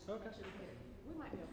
Okay. We might be okay.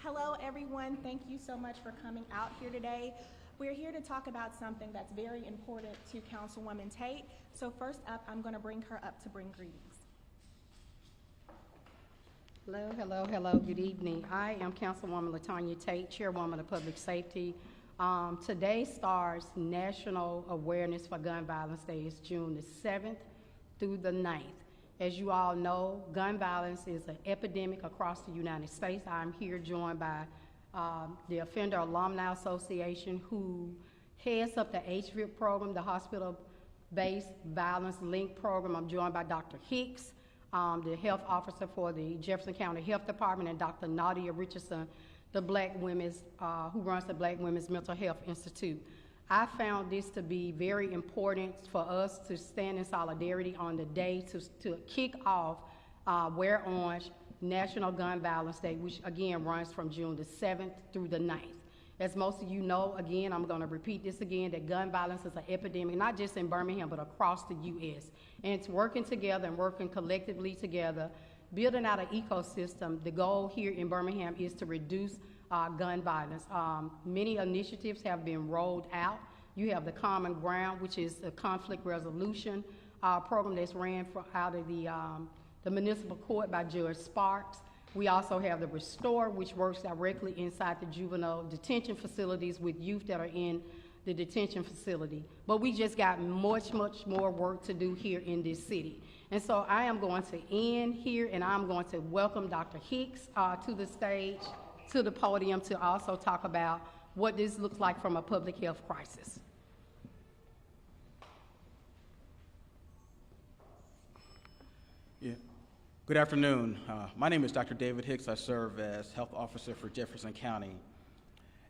Hello, everyone. Thank you so much for coming out here today. We're here to talk about something that's very important to Councilwoman Tate. So first up, I'm going to bring her up to bring greetings. Hello. Good evening. I am Councilwoman LaTanya Tate, Chairwoman of Public Safety. Today starts National Awareness for Gun Violence Day. It's June the 7th through the 9th. As you all know, gun violence is an epidemic across the United States. I'm here joined by the Offender Alumni Association, who heads up the HVIP program, the Hospital-Based Violence Link program. I'm joined by Dr. Hicks, the health officer for the Jefferson County Health Department, and Dr. Nadia Richardson, the who runs the Black Women's Mental Health Institute. I found this to be very important for us to stand in solidarity on the day to kick off Wear Orange National Gun Violence Day, which again runs from June the 7th through the 9th. As most of you know, again, I'm going to repeat this again, that gun violence is an epidemic, not just in Birmingham, but across the U.S. And it's working together and working collectively together, building out an ecosystem. The goal here in Birmingham is to reduce gun violence. Many initiatives have been rolled out. You have the Common Ground, which is a conflict resolution program that's ran out of the municipal court by Judge Sparks. We also have the Restore, which works directly inside the juvenile detention facilities with youth that are in the detention facility. But we just got much more work to do here in this city. And so I am going to end here, and I'm going to welcome Dr. Hicks to the stage, to the podium, to also talk about what this looks like from a public health crisis. Yeah. Good afternoon. My name is Dr. David Hicks. I serve as health officer for Jefferson County.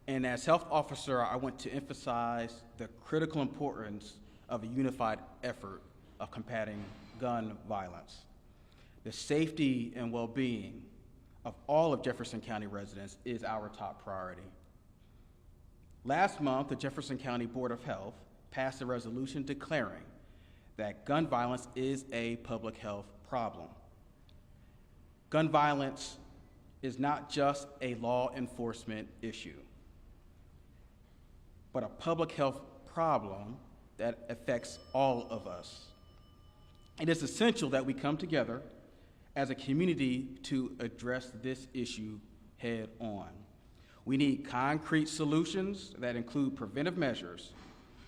And as health officer, I want to emphasize the critical importance of a unified effort of combating gun violence. The safety and well-being of all of Jefferson County residents is our top priority. Last month, the Jefferson County Board of Health passed a resolution declaring that gun violence is a public health problem. Gun violence is not just a law enforcement issue, but a public health problem that affects all of us. It is essential that we come together as a community to address this issue head on. We need concrete solutions that include preventive measures,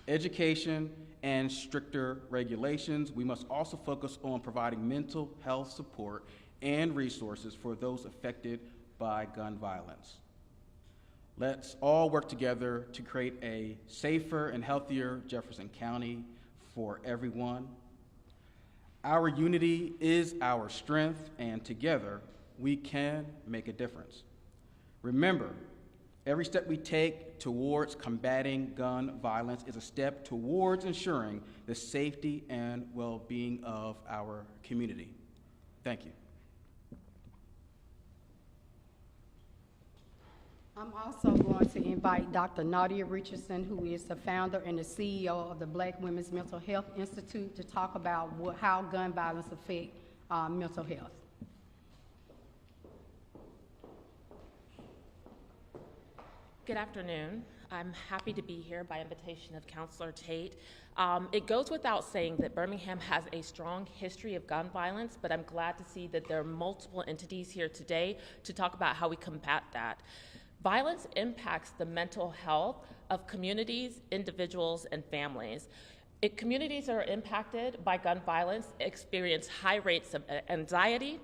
education, and stricter regulations. We must also focus on providing mental health support and resources for those affected by gun violence. Let's all work together to create a safer and healthier Jefferson County for everyone. Our unity is our strength, and together we can make a difference. Remember, every step we take towards combating gun violence is a step towards ensuring the safety and well-being of our community. Thank you. I'm also going to invite Dr. Nadia Richardson, who is the founder and the CEO of the Black Women's Mental Health Institute, to talk about how gun violence affects mental health. Good afternoon. I'm happy to be here by invitation of Councilor Tate. It goes without saying that Birmingham has a strong history of gun violence, but I'm glad to see that there are multiple entities here today to talk about how we combat that. Violence impacts the mental health of communities, individuals, and families. Communities that are impacted by gun violence experience high rates of anxiety,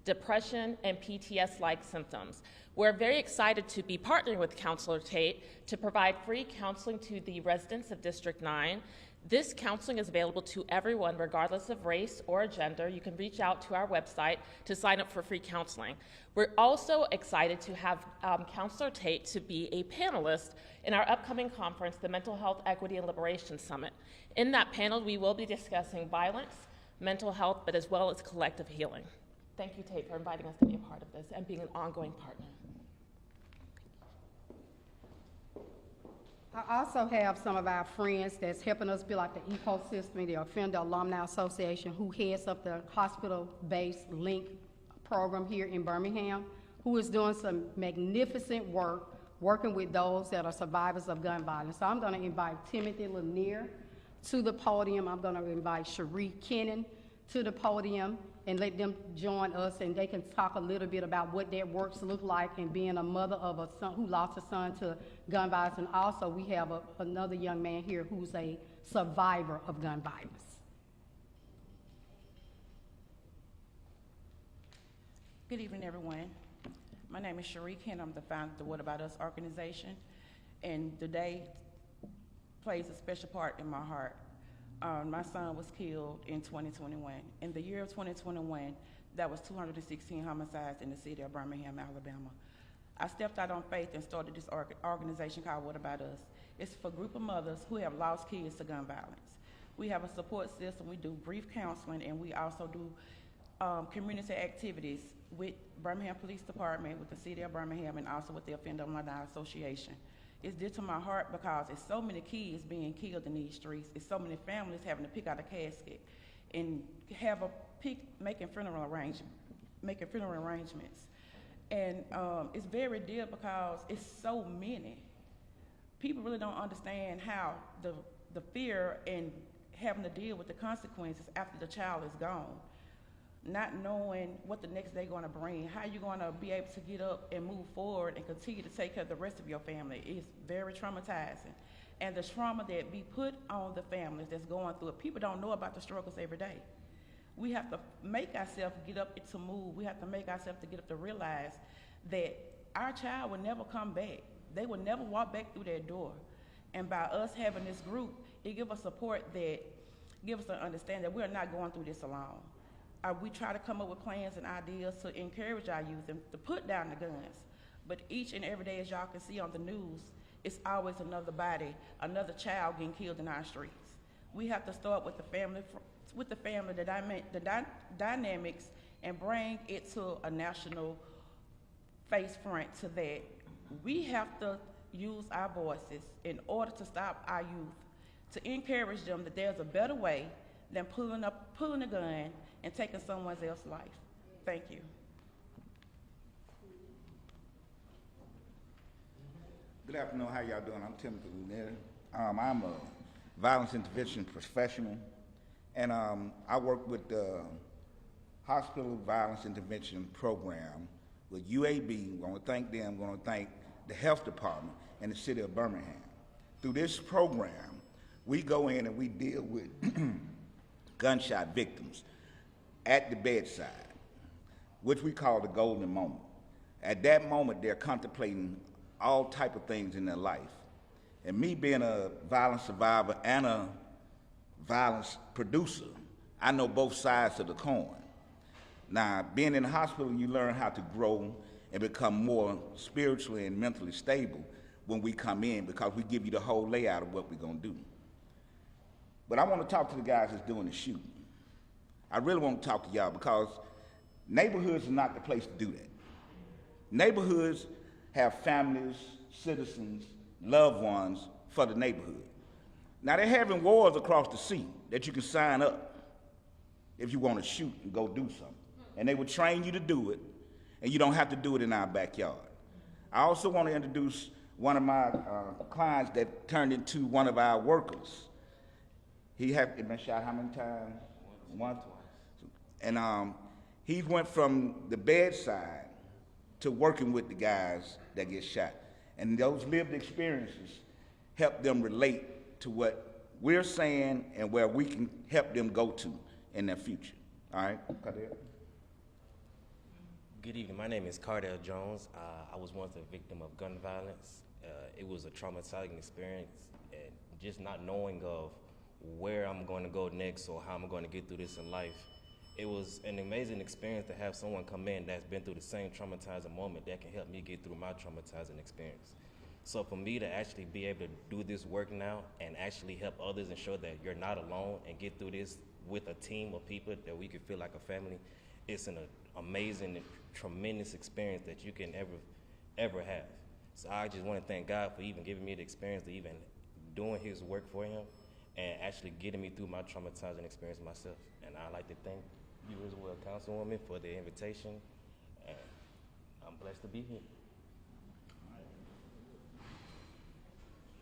depression, and PTSD-like symptoms. We're very excited to be partnering with Counselor Tate to provide free counseling to the residents of District 9. This counseling is available to everyone, regardless of race or gender. You can reach out to our website to sign up for free counseling. We're also excited to have Counselor Tate to be a panelist in our upcoming conference, the Mental Health Equity and Liberation Summit. In that panel, we will be discussing violence, mental health, but as well as collective healing. Thank you, Tate, for inviting us to be a part of this and being an ongoing partner. I also have some of our friends that's helping us build like the ecosystem, the Offender Alumni Association, who heads up the hospital-based link program here in Birmingham, who is doing some magnificent work working with those that are survivors of gun violence. So I'm going to invite Timothy Lanier to the podium. I'm going to invite Cherie Kennan to the podium and let them join us, and they can talk a little bit about what their works look like and being a mother of a son who lost a son to gun violence. And also we have another young man here who's a survivor of gun violence. Good evening, everyone. My name is Cherie Kennan. I'm the founder of the What About Us organization, and today plays a special part in my heart. My son was killed in 2021. In the year of 2021, that was 216 homicides in the city of Birmingham, Alabama. I stepped out on faith and started this organization called What About Us. It's for a group of mothers who have lost kids to gun violence. We have a support system. We do brief counseling, and we also do community activities with Birmingham Police Department, with the city of Birmingham, and also with the Offender Alumni Association. It's dear to my heart because it's so many kids being killed in these streets. It's so many families having to pick out a casket and making funeral arrangements. And it's very dear because it's so many. People really don't understand how the fear and having to deal with the consequences after the child is gone. Not knowing what the next day going to bring, how you're going to be able to get up and move forward and continue to take care of the rest of your family is very traumatizing. And the trauma that be put on the families that's going through it, people don't know about the struggles every day. We have to make ourselves get up to move. We have to make ourselves to get up to realize that our child will never come back. They will never walk back through that door. And by us having this group, it gives us support that gives us an understanding that we're not going through this alone. We try to come up with plans and ideas to encourage our youth and to put down the guns. But each and every day, as y'all can see on the news, it's always another body, another child getting killed in our streets. We have to start with the family, the dynamics, and bring it to a national face front to that. We have to use our voices in order to stop our youth, to encourage them that there's a better way than pulling a gun and taking someone else's life. Thank you. Good afternoon, how y'all doing? I'm Timothy Lanier. I'm a violence intervention professional, and I work with the Hospital Violence Intervention Program with UAB. I want to thank them. I want to thank the health department and the city of Birmingham. Through this program, we go in and we deal with gunshot victims at the bedside, which we call the golden moment. At that moment, they're contemplating all type of things in their life. And me being a violence survivor and a violence producer, I know both sides of the coin. Now, being in the hospital, you learn how to grow and become more spiritually and mentally stable when we come in, because we give you the whole layout of what we're gonna do. But I want to talk to the guys that's doing the shooting. I really want to talk to y'all because neighborhoods are not the place to do that. Neighborhoods have families, citizens, loved ones for the neighborhood. Now they're having wars across the sea that you can sign up if you want to shoot and go do something. And they will train you to do it, and you don't have to do it in our backyard. I also want to introduce one of my clients that turned into one of our workers. He had been shot how many times? Once. And he went from the bedside to working with the guys that get shot. And those lived experiences help them relate to what we're saying and where we can help them go to in their future. All right? Cardell? Good evening. My name is Cardell Jones. I was once a victim of gun violence. It was a traumatizing experience, and just not knowing of where I'm going to go next or how I'm going to get through this in life. It was an amazing experience to have someone come in that's been through the same traumatizing moment that can help me get through my traumatizing experience. So for me to actually be able to do this work now and actually help others and show that you're not alone and get through this with a team of people that we can feel like a family, it's an amazing and tremendous experience that you can ever have. So I just want to thank God for even giving me the experience to even doing his work for him and actually getting me through my traumatizing experience myself. And I'd like to thank you as well, Councilwoman, for the invitation. And I'm blessed to be here.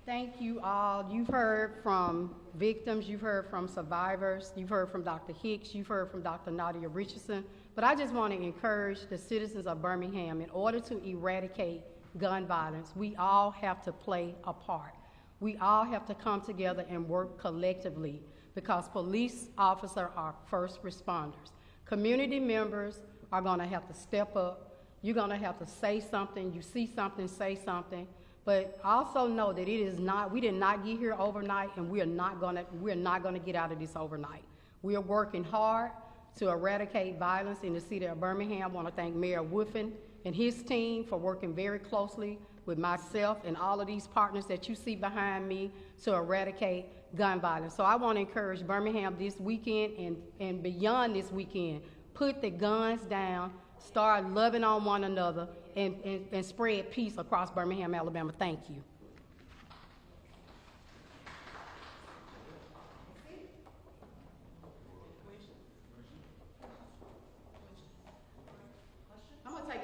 Thank you all. You've heard from victims, you've heard from survivors, you've heard from Dr. Hicks, you've heard from Dr. Nadia Richardson, but I just want to encourage the citizens of Birmingham, in order to eradicate gun violence, we all have to play a part. We all have to come together and work collectively, because police officers are first responders. Community members are going to have to step up. You're going to have to say something. You see something, say something. But also know that it is not, we did not get here overnight, and we're not gonna get out of this overnight. We are working hard to eradicate violence in the city of Birmingham. I want to thank Mayor Woodfin and his team for working very closely with myself and all of these partners that you see behind me to eradicate gun violence. So I want to encourage Birmingham this weekend and beyond this weekend, put the guns down, start loving on one another, and spread peace across Birmingham, Alabama. Thank you. I'm going to take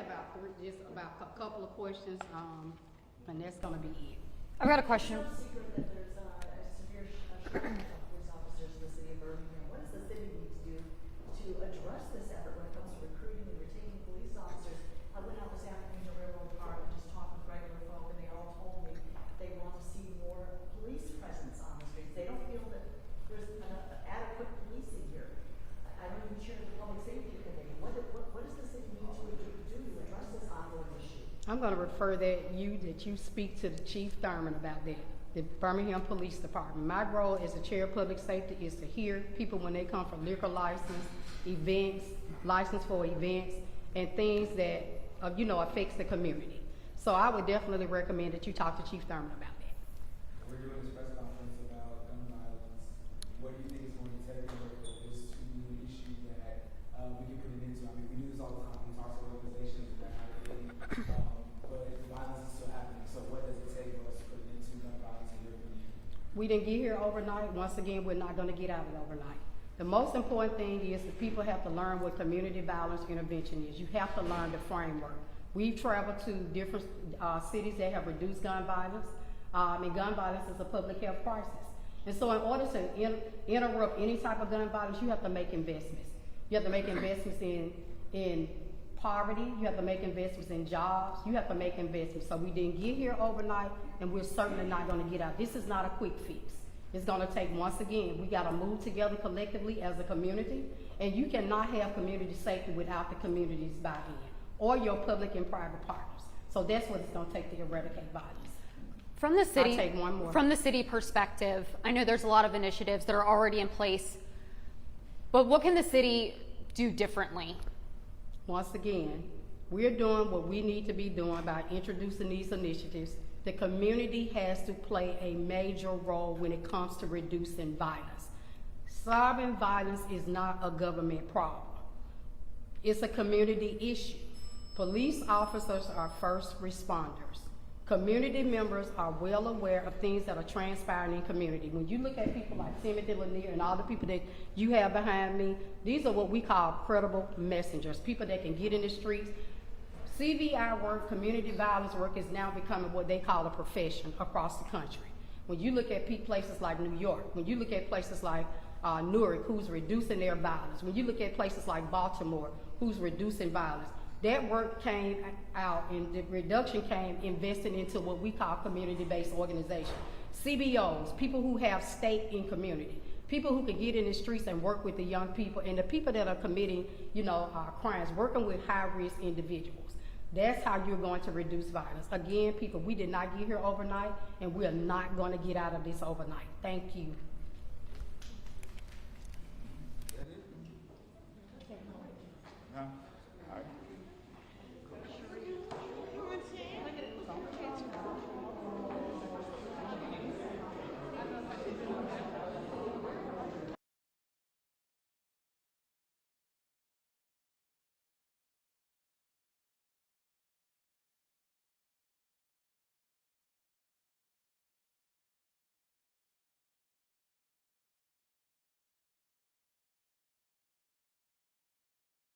just about a couple of questions, and that's going to be it. I've got a question. It's no secret that there's a severe shortage of police officers in the city of Birmingham. What does the city need to do to address this effort when it comes to recruiting and retaining police officers? I went out this afternoon to Railroad Park and just talked with regular folk, and they all told me they want to see more police presence on the streets. They don't feel that there's adequate policing here. I don't even chair the public safety committee. What does the city need to do to address this ongoing issue? I'm going to refer that you speak to the Chief Thurman about that, the Birmingham Police Department. My role as the chair of public safety is to hear people when they come for liquor license, events, license for events, and things that affects the community. So I would definitely recommend that you talk to Chief Thurman about that. We're doing this press conference about gun violence. What do you think is going to take for this to be an issue that we can put it into? I mean, we do this all the time. We talk to organizations that have but violence is still happening. So what does it take for us to put it into gun violence in your community? We didn't get here overnight. Once again, we're not going to get out of it overnight. The most important thing is that people have to learn what community violence intervention is. You have to learn the framework. We've traveled to different cities that have reduced gun violence, and gun violence is a public health crisis. And so in order to interrupt any type of gun violence, you have to make investments. You have to make investments in poverty. You have to make investments in jobs. You have to make investments. So we didn't get here overnight, and we're certainly not going to get out. This is not a quick fix. It's going to take, once again, we got to move together collectively as a community, and you cannot have community safety without the community's buy-in or your public and private partners. So that's what it's going to take to eradicate violence. From the city, I'll take one more. From the city perspective, I know there's a lot of initiatives that are already in place, but what can the city do differently? Once again, we're doing what we need to be doing by introducing these initiatives. The community has to play a major role when it comes to reducing violence. Solving violence is not a government problem. It's a community issue. Police officers are first responders. Community members are well aware of things that are transpiring in community. When you look at people like Timothy Lanier and all the people that you have behind me, these are what we call credible messengers, people that can get in the streets. CVI work, community violence work, is now becoming what they call a profession across the country. When you look at places like New York, when you look at places like Newark, who's reducing their violence, when you look at places like Baltimore, who's reducing violence, That work came out, and the reduction came investing into what we call community-based organization. CBOs, people who have stake in community, people who can get in the streets and work with the young people, and the people that are committing, crimes, working with high-risk individuals. That's how you're going to reduce violence. Again, people, we did not get here overnight, and we are not going to get out of this overnight. Thank you.